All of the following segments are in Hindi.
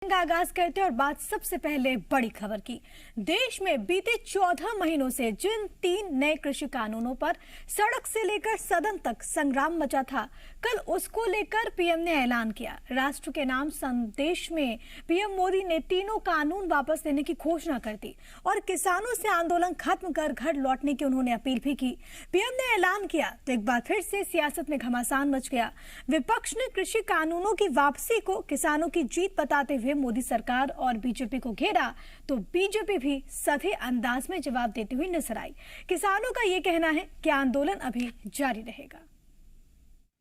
का आगाज करते और बात सबसे पहले बड़ी खबर की। देश में बीते 14 महीनों से जिन 3 नए कृषि कानूनों पर सड़क से लेकर सदन तक संग्राम मचा था, कल उसको लेकर पीएम ने ऐलान किया। राष्ट्र के नाम संदेश में पीएम मोदी ने तीनों कानून वापस लेने की घोषणा कर दी और किसानों से आंदोलन खत्म कर घर लौटने की उन्होंने अपील भी की। पीएम ने ऐलान किया तो एक बार फिर से सियासत में घमासान मच गया। विपक्ष ने कृषि कानूनों की वापसी को किसानों की जीत बताते हुए मोदी सरकार और बीजेपी को घेरा, तो बीजेपी भी सधे अंदाज में जवाब देती हुई नजर आई। किसानों का यह कहना है कि आंदोलन अभी जारी रहेगा।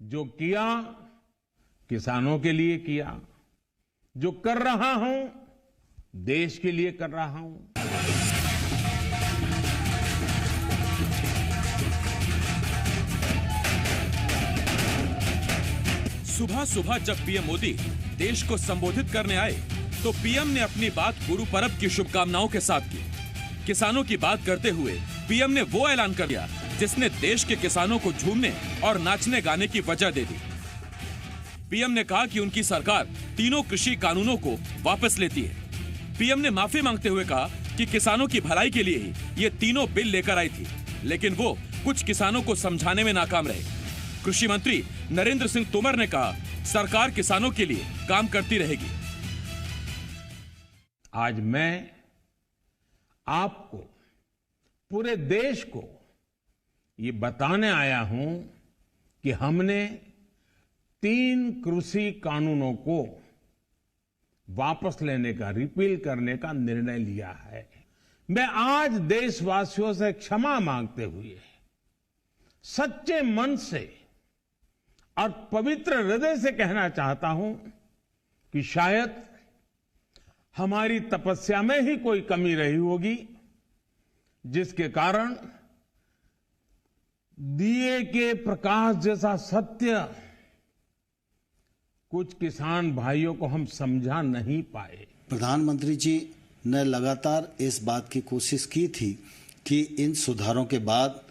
जो किया किसानों के लिए किया, जो कर रहा हूं देश के लिए कर रहा हूं। सुबह सुबह जब पीएम मोदी देश को संबोधित करने आए तो पीएम ने अपनी बात गुरु पर्व की शुभकामनाओं के साथ की। किसानों की बात करते हुए पीएम ने वो ऐलान कर दिया जिसने देश के किसानों को झूमने और नाचने गाने की वजह दे दी। पीएम ने कहा कि उनकी सरकार तीनों कृषि कानूनों को वापस लेती है। पीएम ने माफी मांगते हुए कहा कि किसानों की भलाई के लिए ही ये तीनों बिल लेकर आई थी, लेकिन वो कुछ किसानों को समझाने में नाकाम रहे। कृषि मंत्री नरेंद्र सिंह तोमर ने कहा, सरकार किसानों के लिए काम करती रहेगी। आज मैं आपको, पूरे देश को ये बताने आया हूं कि हमने 3 कृषि कानूनों को वापस लेने का, रिपील करने का निर्णय लिया है। मैं आज देशवासियों से क्षमा मांगते हुए सच्चे मन से और पवित्र हृदय से कहना चाहता हूं कि शायद हमारी तपस्या में ही कोई कमी रही होगी, जिसके कारण दिए के प्रकाश जैसा सत्य कुछ किसान भाइयों को हम समझा नहीं पाए। प्रधानमंत्री जी ने लगातार इस बात की कोशिश की थी कि इन सुधारों के बाद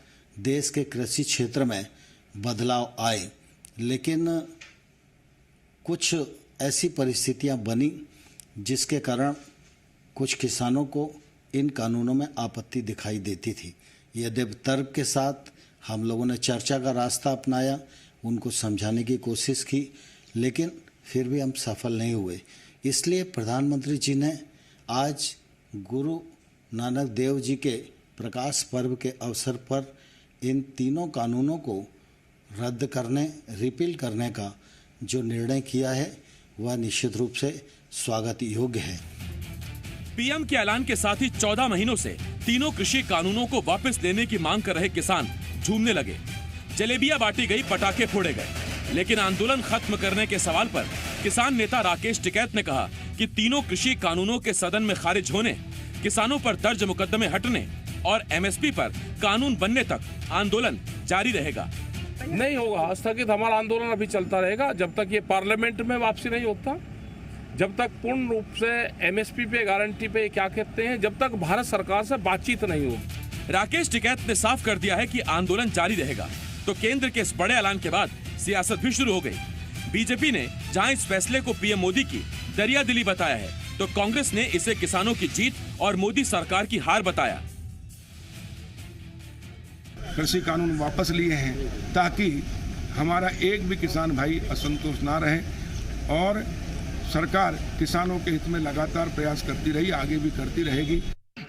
देश के कृषि क्षेत्र में बदलाव आए, लेकिन कुछ ऐसी परिस्थितियां बनी जिसके कारण कुछ किसानों को इन कानूनों में आपत्ति दिखाई देती थी। यद्यपि तर्क के साथ हम लोगों ने चर्चा का रास्ता अपनाया, उनको समझाने की कोशिश की, लेकिन फिर भी हम सफल नहीं हुए। इसलिए प्रधानमंत्री जी ने आज गुरु नानक देव जी के प्रकाश पर्व के अवसर पर इन तीनों कानूनों को रद्द करने, रिपील करने का जो निर्णय किया है वह निश्चित रूप से स्वागत योग्य है। पीएम के ऐलान के साथ ही 14 महीनों से तीनों कृषि कानूनों को वापस लेने की मांग कर रहे किसान झूमने लगे। जलेबियां बांटी गई, पटाखे फोड़े गए, लेकिन आंदोलन खत्म करने के सवाल पर किसान नेता राकेश टिकैत ने कहा कि तीनों कृषि कानूनों के सदन में खारिज होने, किसानों पर दर्ज मुकदमे हटने और एमएसपी पर कानून बनने तक आंदोलन जारी रहेगा। नहीं होगा स्थगित, हमारा आंदोलन अभी चलता रहेगा जब तक ये पार्लियामेंट में वापसी नहीं होता, जब तक पूर्ण रूप से एमएसपी पे, गारंटी पे क्या कहते हैं, जब तक भारत सरकार से बातचीत नहीं होगी। राकेश टिकैत ने साफ कर दिया है कि आंदोलन जारी रहेगा। तो केंद्र के इस बड़े ऐलान के बाद सियासत भी शुरू हो गई। बीजेपी ने जहां इस फैसले को पीएम मोदी की दरियादिली बताया है, तो कांग्रेस ने इसे किसानों की जीत और मोदी सरकार की हार बताया। कृषि कानून वापस लिए हैं ताकि हमारा एक भी किसान भाई असंतुष्ट ना रहे, और सरकार किसानों के हित में लगातार प्रयास करती रही, आगे भी करती रहेगी।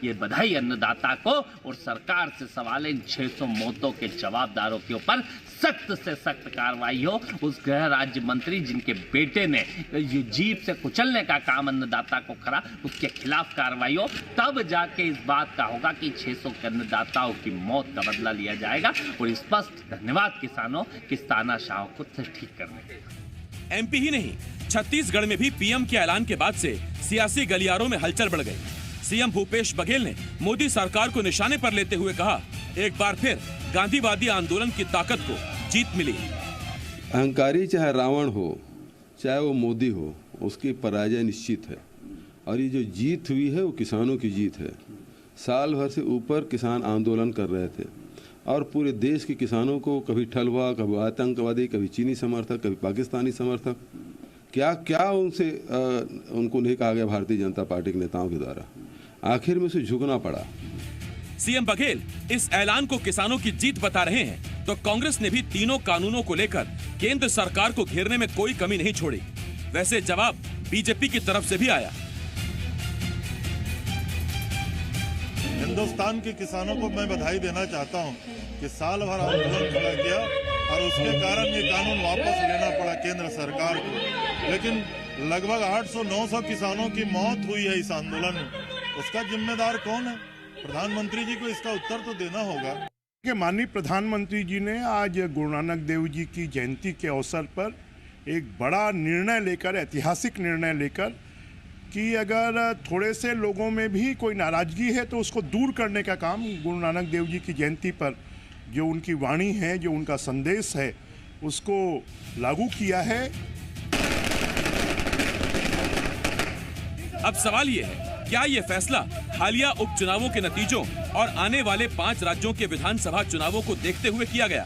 ये बधाई अन्नदाता को, और सरकार से सवाल है इन 600 मौतों के जवाबदारों के ऊपर सख्त से सख्त कार्रवाई हो। उस गृह राज्य मंत्री जिनके बेटे ने ये जीप से कुचलने का काम अन्नदाता को करा, उसके खिलाफ कार्रवाई हो, तब जाके इस बात का होगा कि 600 के अन्नदाताओं की मौत का बदला लिया जाएगा। और स्पष्ट धन्यवाद किसानों की तानाशाह को ठीक करने के। एमपी ही नहीं, छत्तीसगढ़ में भी पीएम के ऐलान के बाद से सियासी गलियारों में हलचल बढ़ गई। सीएम भूपेश बघेल ने मोदी सरकार को निशाने पर लेते हुए कहा, एक बार फिर गांधीवादी आंदोलन की ताकत को जीत मिली। अहंकारी चाहे रावण हो, चाहे वो मोदी हो, उसकी पराजय निश्चित है। और ये जो जीत हुई है वो किसानों की जीत है। साल भर से ऊपर किसान आंदोलन कर रहे थे और पूरे देश के किसानों को कभी ठलवा, कभी आतंकवादी, कभी चीनी समर्थक, कभी पाकिस्तानी समर्थक, क्या क्या उनसे उनको नहीं कहा गया भारतीय जनता पार्टी के नेताओं के द्वारा? आखिर में उसे झुकना पड़ा। सीएम बघेल इस ऐलान को किसानों की जीत बता रहे हैं, तो कांग्रेस ने भी तीनों कानूनों को लेकर केंद्र सरकार को घेरने में कोई कमी नहीं छोड़ी। वैसे जवाब बीजेपी की तरफ से भी आया। हिंदुस्तान के किसानों को मैं बधाई देना चाहता हूं कि साल भर आंदोलन खड़ा किया और उसके कारण ये कानून वापस लेना पड़ा केंद्र सरकार को। लेकिन लगभग 800-900 किसानों की मौत हुई है इस आंदोलन में। उसका जिम्मेदार कौन है? प्रधानमंत्री जी को इसका उत्तर तो देना होगा। कि माननीय प्रधानमंत्री जी ने आज गुरु नानक देव जी की जयंती के अवसर पर एक बड़ा निर्णय लेकर, ऐतिहासिक निर्णय लेकर, कि अगर थोड़े से लोगों में भी कोई नाराजगी है तो उसको दूर करने का काम गुरु नानक देव जी की जयंती पर जो उनकी वाणी है, जो उनका संदेश है, उसको लागू किया है। अब सवाल ये है, क्या ये फैसला हालिया उपचुनावों के नतीजों और आने वाले 5 राज्यों के विधानसभा चुनावों को देखते हुए किया गया?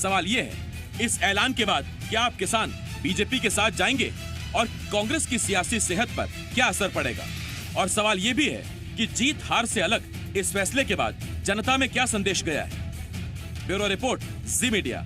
सवाल ये है, इस ऐलान के बाद क्या आप किसान बीजेपी के साथ जाएंगे और कांग्रेस की सियासी सेहत पर क्या असर पड़ेगा? और सवाल ये भी है कि जीत हार से अलग इस फैसले के बाद जनता में क्या संदेश गया है? ब्यूरो रिपोर्ट, जी मीडिया।